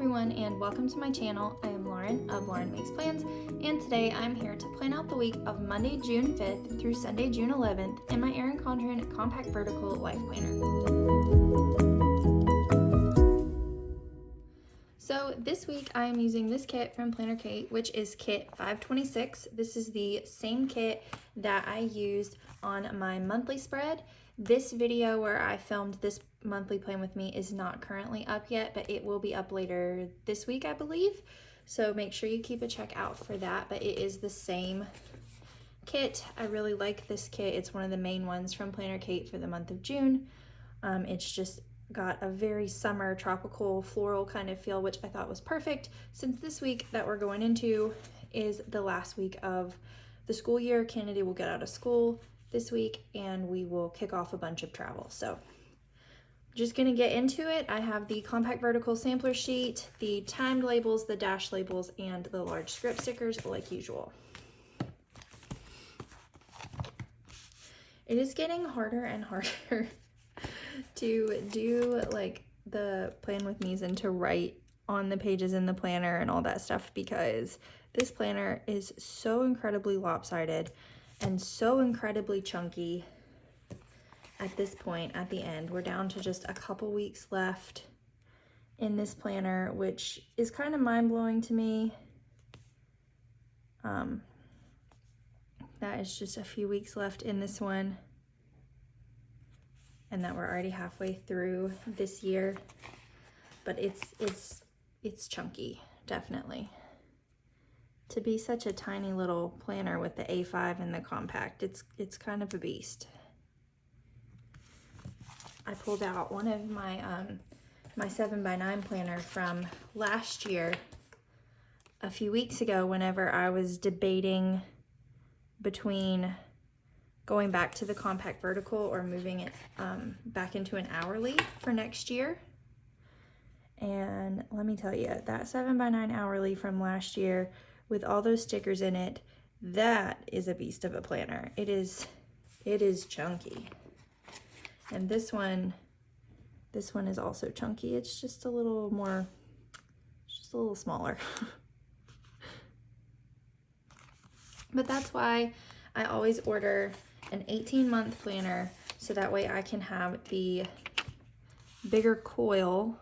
everyone, and welcome to my channel. I am Lauren of Lauren Makes Plans, and today I'm here to plan out the week of Monday, June 5th through Sunday, June 11th in my Erin Condren Compact Vertical Life Planner. So this week I am using this kit from PlannerKate, which is kit 526. This is the same kit that I used on my monthly spread. This video where I filmed this monthly plan with me is not currently up yet, but it will be up later this week, I believe. So make sure you keep a check out for that, but it is the same kit. I really like this kit. It's one of the main ones from PlannerKate for the month of June. It's just got a very summer tropical floral kind of feel, which I thought was perfect since this week that we're going into is the last week of the school year. Kennedy will get out of school this week and we will kick off a bunch of travel. So just gonna get into it. I have the compact vertical sampler sheet, the timed labels, the dash labels, and the large script stickers like usual. It is getting harder and harder to do like the plan with me's and to write on the pages in the planner and all that stuff because this planner is so incredibly lopsided and so incredibly chunky at this point. At the end, we're down to just a couple weeks left in this planner, which is kind of mind-blowing to me. That is just a few weeks left in this one and that we're already halfway through this year, but it's chunky, definitely. To be such a tiny little planner with the A5 and the compact, it's kind of a beast. I pulled out one of my my 7x9 planner from last year a few weeks ago whenever I was debating between going back to the compact vertical or moving it back into an hourly for next year. And let me tell you, that 7x9 hourly from last year with all those stickers in it, that is a beast of a planner. It is chunky. And this one is also chunky. It's just a little more, just a little smaller. But that's why I always order an 18-month planner so that way I can have the bigger coil.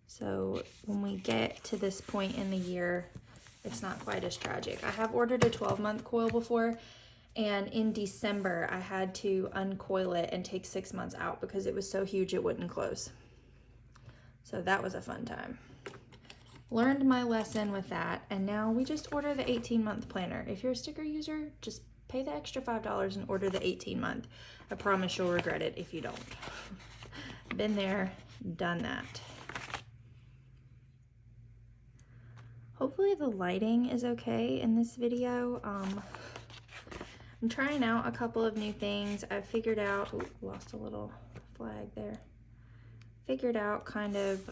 So when we get to this point in the year, it's not quite as tragic. I have ordered a 12-month coil before, and in December I had to uncoil it and take 6 months out because it was so huge it wouldn't close. So that was a fun time. Learned my lesson with that, and now we just order the 18-month planner. If you're a sticker user, just pay the extra $5 and order the 18-month. I promise you'll regret it if you don't. Been there, done that. Hopefully the lighting is okay in this video. I'm trying out a couple of new things. I've figured out, ooh, lost a little flag there. Figured out kind of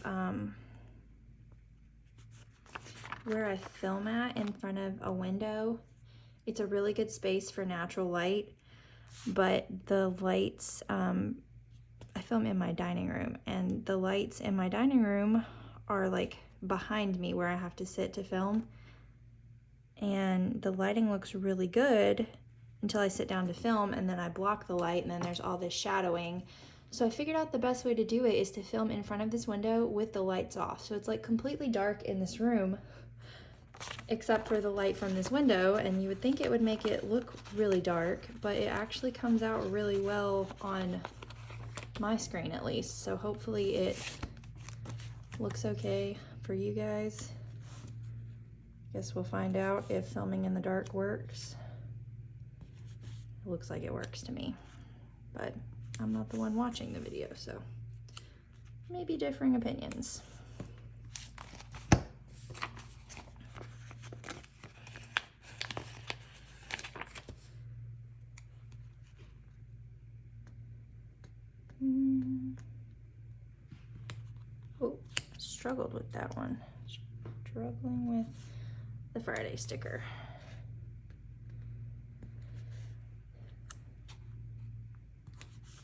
where I film at in front of a window. It's a really good space for natural light, but the lights, I film in my dining room, and the lights in my dining room are like behind me where I have to sit to film, and the lighting looks really good until I sit down to film, and then I block the light, and then there's all this shadowing. So I figured out the best way to do it is to film in front of this window with the lights off. So it's like completely dark in this room except for the light from this window, and you would think it would make it look really dark, but it actually comes out really well on my screen at least. So hopefully it looks okay for you guys. Guess we'll find out if filming in the dark works. It looks like it works to me, but I'm not the one watching the video, so maybe differing opinions. Oh, struggled with that one. Struggling with the Friday sticker.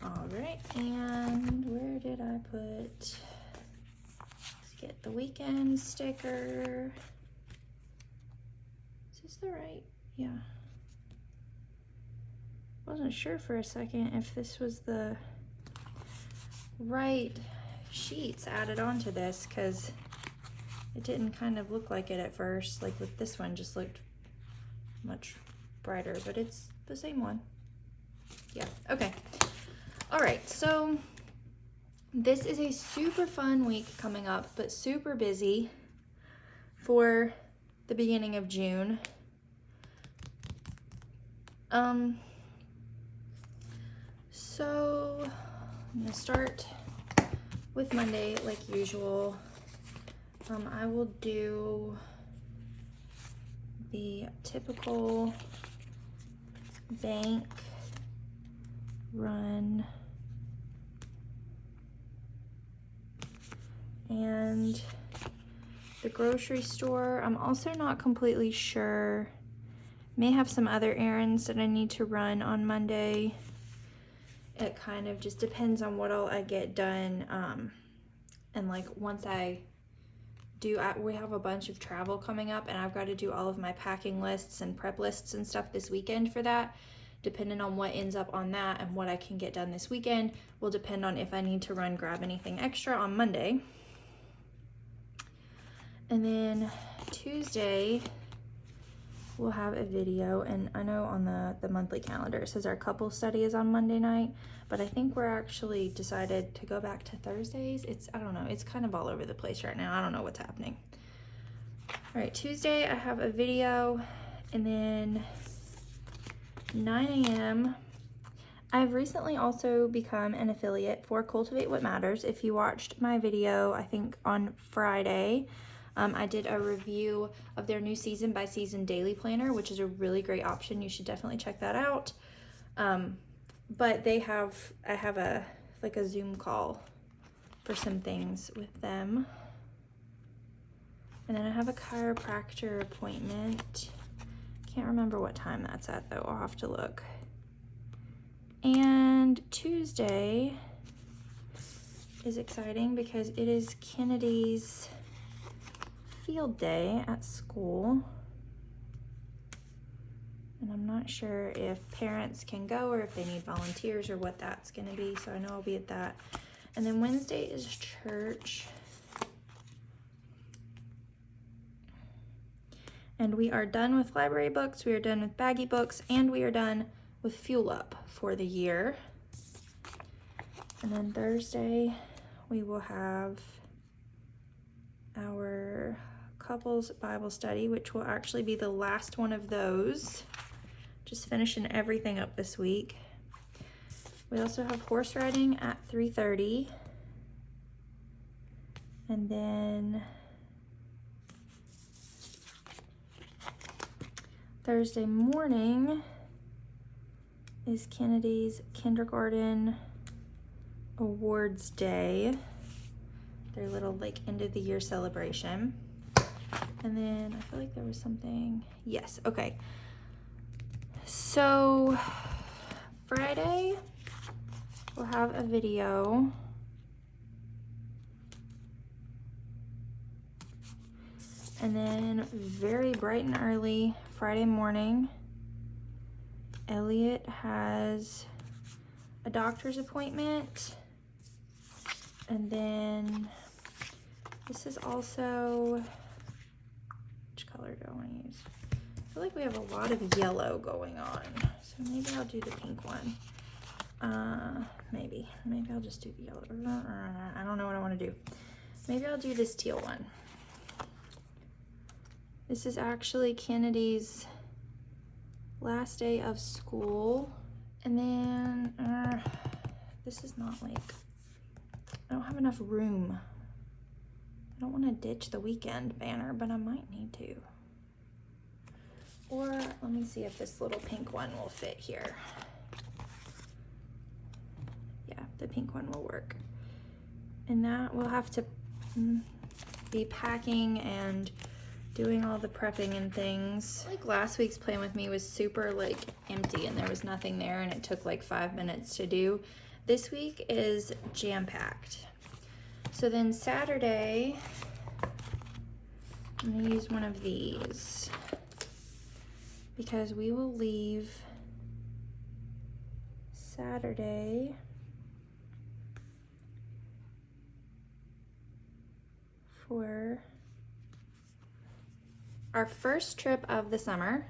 All right, and where did I put, let's get the weekend sticker. Is this the right? Yeah. Wasn't sure for a second if this was the right sheets added onto this, because it didn't kind of look like it at first. Like with this one, just looked much brighter, but it's the same one. Yeah, okay. All right, so this is a super fun week coming up, but super busy for the beginning of June. So I'm gonna start with Monday like usual. I will do the typical bank run and the grocery store. I'm also not completely sure. May have some other errands that I need to run on Monday. It kind of just depends on what all I get done. And like once I do, we have a bunch of travel coming up, and I've got to do all of my packing lists and prep lists and stuff this weekend for that. Depending on what ends up on that and what I can get done this weekend will depend on if I need to run grab anything extra on Monday. And then Tuesday, we'll have a video, and I know on the monthly calendar it says our couple study is on Monday night, but I think we're actually decided to go back to Thursdays. I don't know, it's kind of all over the place right now. I don't know what's happening. All right, Tuesday I have a video, and then 9 a.m. I've recently also become an affiliate for Cultivate What Matters. If you watched my video, I think on Friday, I did a review of their new season by season daily planner, which is a really great option. You should definitely check that out. But I have a Zoom call for some things with them. And then I have a chiropractor appointment. Can't remember what time that's at though. I'll have to look. And Tuesday is exciting because it is Kennedy's field day at school, and I'm not sure if parents can go or if they need volunteers or what that's going to be, so I know I'll be at that. And then Wednesday is church, and we are done with library books, we are done with baggy books, and we are done with Fuel Up for the year. And then Thursday we will have our couples Bible study, which will actually be the last one of those. Just finishing everything up this week. We also have horse riding at 3:30. And then Thursday morning is Kennedy's kindergarten awards day. Their little like end of the year celebration. And then I feel like there was something. Yes, okay. So Friday we'll have a video. And then very bright and early Friday morning, Elliot has a doctor's appointment. And then this is also, which color do I want to use? I feel like we have a lot of yellow going on, so maybe I'll do the pink one. Maybe I'll just do the yellow. I don't know what I want to do. Maybe I'll do this teal one. This is actually Kennedy's last day of school. And then this is not like, I don't have enough room. I don't want to ditch the weekend banner, but I might need to. Or let me see if this little pink one will fit here. Yeah, the pink one will work. And that we'll have to be packing and doing all the prepping and things. Like last week's Plan With Me was super like empty and there was nothing there and it took like 5 minutes to do. This week is jam-packed. So then Saturday, I'm gonna use one of these because we will leave Saturday for our first trip of the summer.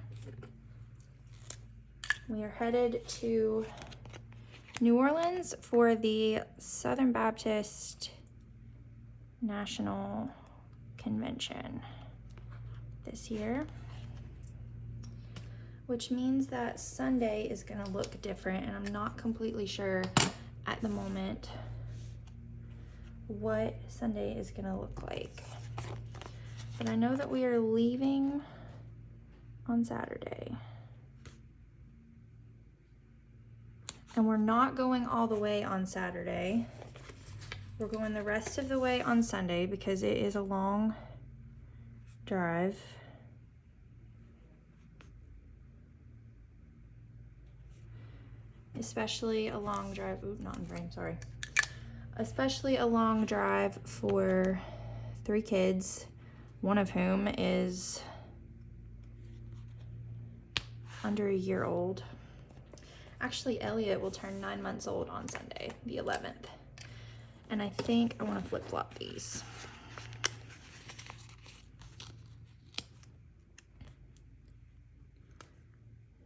We are headed to New Orleans for the Southern Baptist National Convention this year, which means that Sunday is gonna look different, and I'm not completely sure at the moment what Sunday is gonna look like. But I know that we are leaving on Saturday. And we're not going all the way on Saturday. We're going the rest of the way on Sunday because it is a long drive. Especially a long drive, ooh, not in frame, sorry. Especially a long drive for 3 kids, one of whom is under a year old. Actually, Elliot will turn 9 months old on Sunday, the 11th. And I think I want to flip-flop these.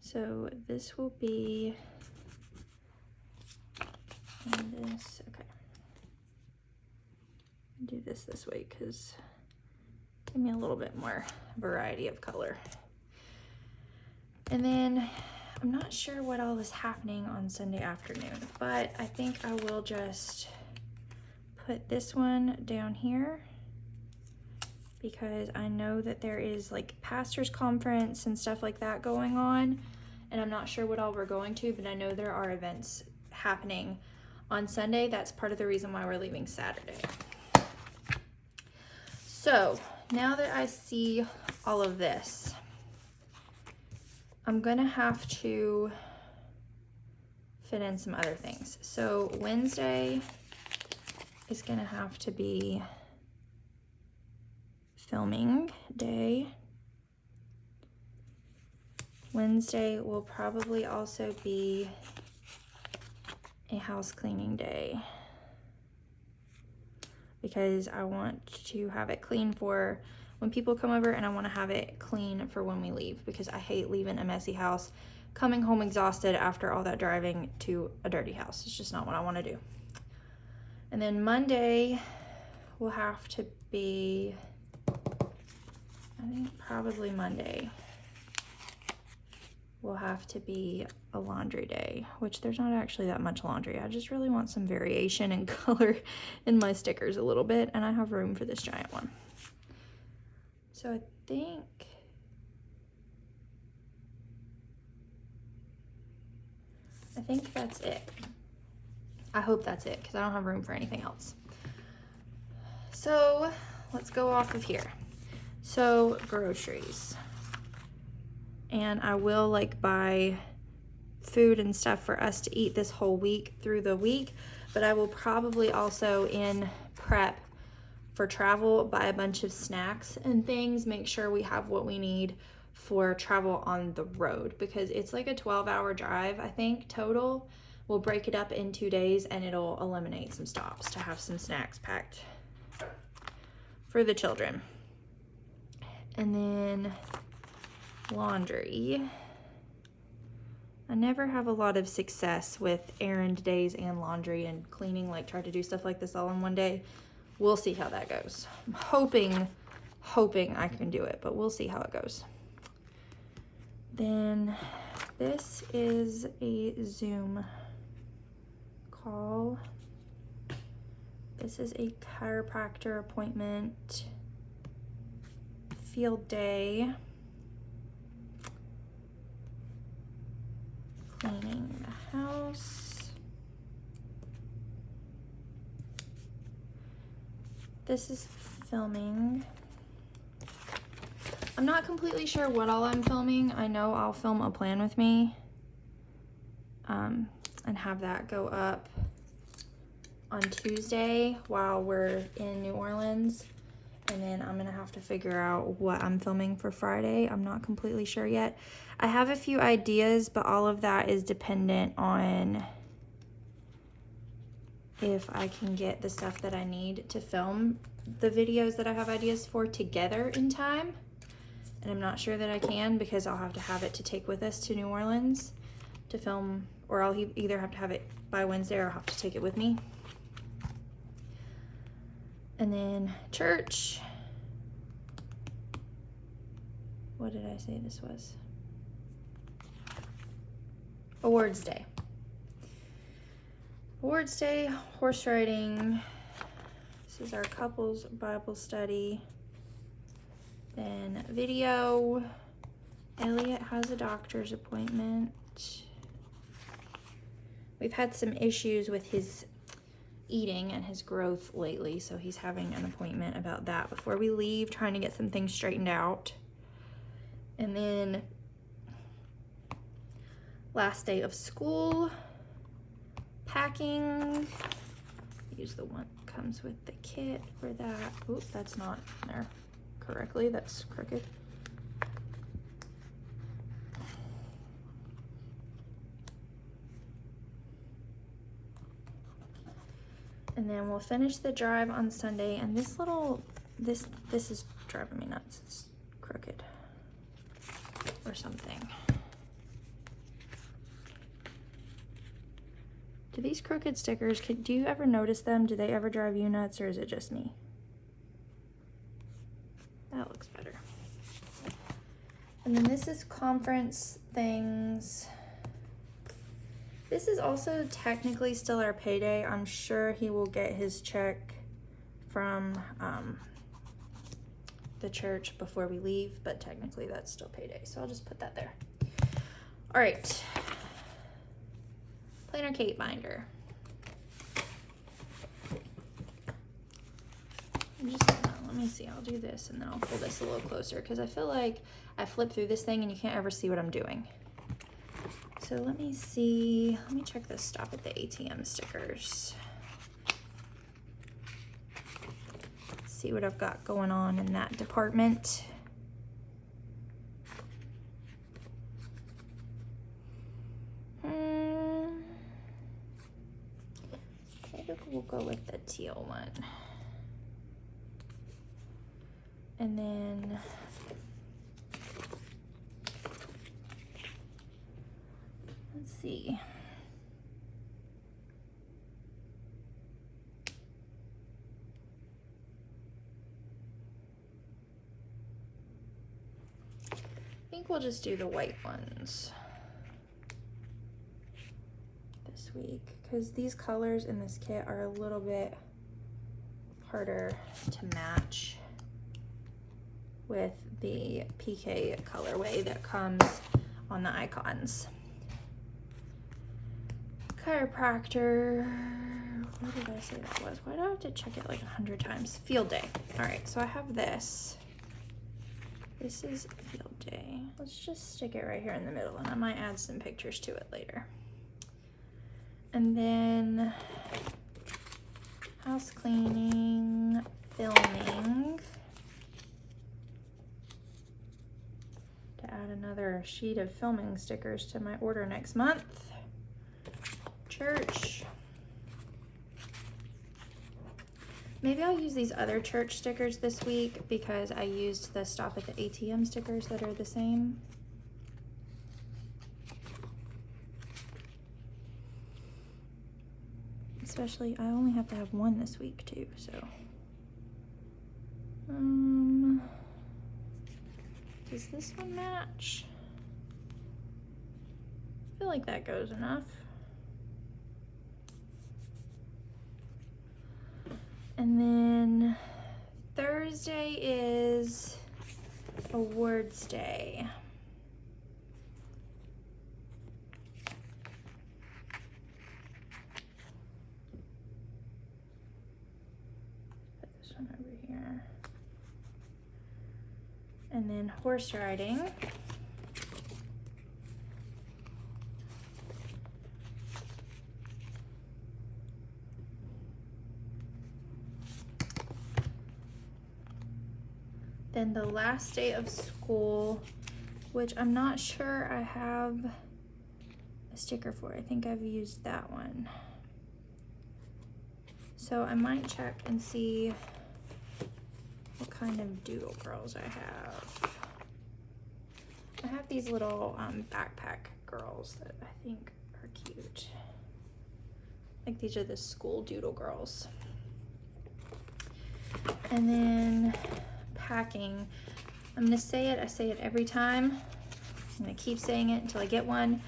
So this will be, and this, okay. Do this way because give me a little bit more variety of color. And then I'm not sure what all is happening on Sunday afternoon, but I think I will just put this one down here because I know that there is like pastor's conference and stuff like that going on, and I'm not sure what all we're going to, but I know there are events happening on Sunday. That's part of the reason why we're leaving Saturday. So now that I see all of this, I'm gonna have to fit in some other things. So Wednesday is gonna have to be filming day. Wednesday will probably also be a house cleaning day because I want to have it clean for when people come over, and I want to have it clean for when we leave because I hate leaving a messy house, coming home exhausted after all that driving to a dirty house. It's just not what I want to do. And then Monday will have to be, I think probably Monday will have to be a laundry day, which there's not actually that much laundry. I just really want some variation and color in my stickers a little bit, and I have room for this giant one. So I think that's it. I hope that's it because I don't have room for anything else. So let's go off of here. So groceries. And I will like buy food and stuff for us to eat this whole week through the week, but I will probably also in prep for travel buy a bunch of snacks and things, make sure we have what we need for travel on the road because it's like a 12-hour drive, I think, total. We'll break it up in 2 days and it'll eliminate some stops to have some snacks packed for the children. And then laundry. I never have a lot of success with errand days and laundry and cleaning, like try to do stuff like this all in one day. We'll see how that goes. I'm hoping I can do it, but we'll see how it goes. Then this is a Zoom call. This is a chiropractor appointment, field day, cleaning the house. This is filming. I'm not completely sure what all I'm filming. I know I'll film a plan with me and have that go up on Tuesday while we're in New Orleans. And then I'm gonna have to figure out what I'm filming for Friday. I'm not completely sure yet. I have a few ideas, but all of that is dependent on if I can get the stuff that I need to film the videos that I have ideas for together in time. And I'm not sure that I can, because I'll have to have it to take with us to New Orleans to film, or I'll either have to have it by Wednesday or I'll have to take it with me. And then church. What did I say this was? Awards day. Awards day, horse riding. This is our couples Bible study. Then video. Elliot has a doctor's appointment. We've had some issues with his eating and his growth lately, so he's having an appointment about that before we leave, trying to get some things straightened out. And then last day of school, packing. Use the one that comes with the kit for that. Oops, that's not there correctly, that's crooked. And then we'll finish the drive on Sunday, and this is driving me nuts. It's crooked or something. Do these crooked stickers, do you ever notice them? Do they ever drive you nuts, or is it just me? That looks better. And then this is conference things. This is also technically still our payday. I'm sure he will get his check from the church before we leave, but technically that's still payday, so I'll just put that there. All right, PlannerKate binder. Let me see, I'll do this and then I'll pull this a little closer, because I feel like I flip through this thing and you can't ever see what I'm doing. So let me see, let me check this stop at the ATM stickers. See what I've got going on in that department. Maybe we'll go with the teal one. And then let's see. I think we'll just do the white ones this week, because these colors in this kit are a little bit harder to match with the PK colorway that comes on the icons. Chiropractor, what did I say that was? Why do I have to check it like 100 times? Field day. All right, so I have this. This is field day. Let's just stick it right here in the middle, and I might add some pictures to it later. And then house cleaning, filming. To add another sheet of filming stickers to my order next month. Church. Maybe I'll use these other church stickers this week, because I used the stop at the ATM stickers that are the same. Especially, I only have to have one this week too, so. Does this one match? I feel like that goes enough. And then Thursday is awards day. Put this one over here. And then horse riding. Then the last day of school, which I'm not sure I have a sticker for. I think I've used that one. So I might check and see what kind of doodle girls I have. I have these little backpack girls that I think are cute. Like these are the school doodle girls. And then packing. I'm gonna say it, I say it every time. I'm gonna keep saying it until I get one.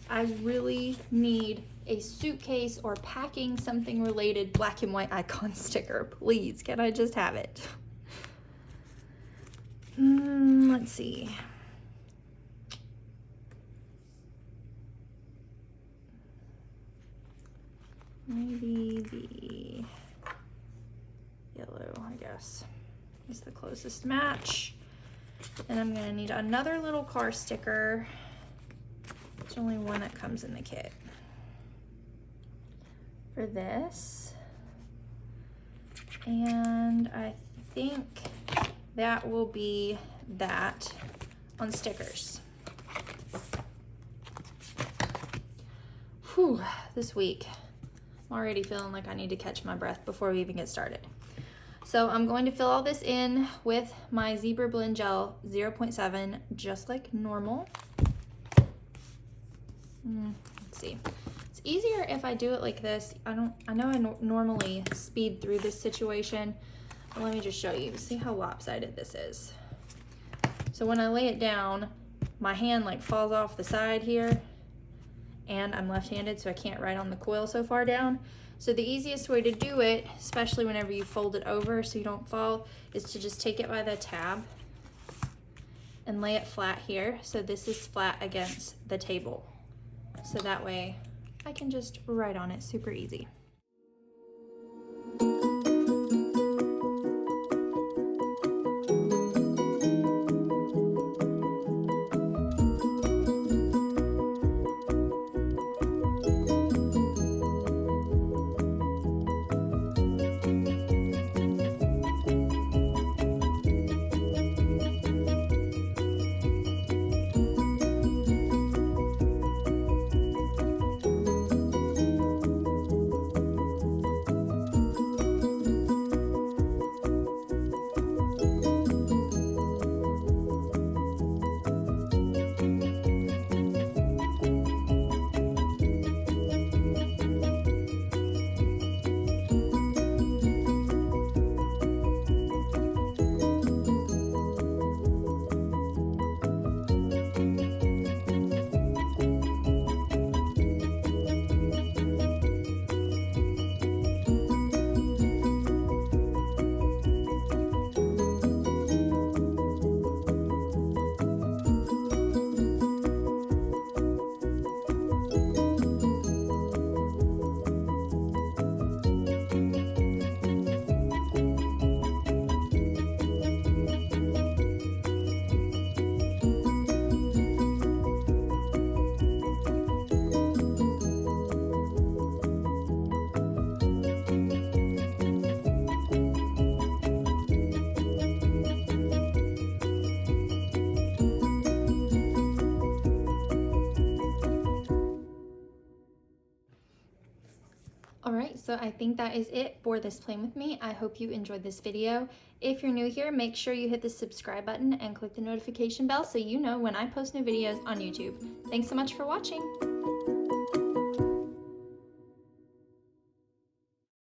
I really need a suitcase or packing something related black and white icon sticker. Please, can I just have it? Let's see. Maybe the yellow, I guess, is the closest match. And I'm gonna need another little car sticker. There's only one that comes in the kit. For this. And I think that will be that on stickers. Whew, this week. I'm already feeling like I need to catch my breath before we even get started. So I'm going to fill all this in with my Zebra Blend Gel 0.7, just like normal. Let's see. It's easier if I do it like this. I know I normally speed through this situation, but let me just show you. See how lopsided this is. So when I lay it down, my hand like falls off the side here, and I'm left-handed, so I can't write on the coil so far down. So the easiest way to do it, especially whenever you fold it over so you don't fall, is to just take it by the tab and lay it flat here. So this is flat against the table. So that way I can just write on it super easy. Alright, so I think that is it for this Plan With Me. I hope you enjoyed this video. If you're new here, make sure you hit the subscribe button and click the notification bell so you know when I post new videos on YouTube. Thanks so much for watching!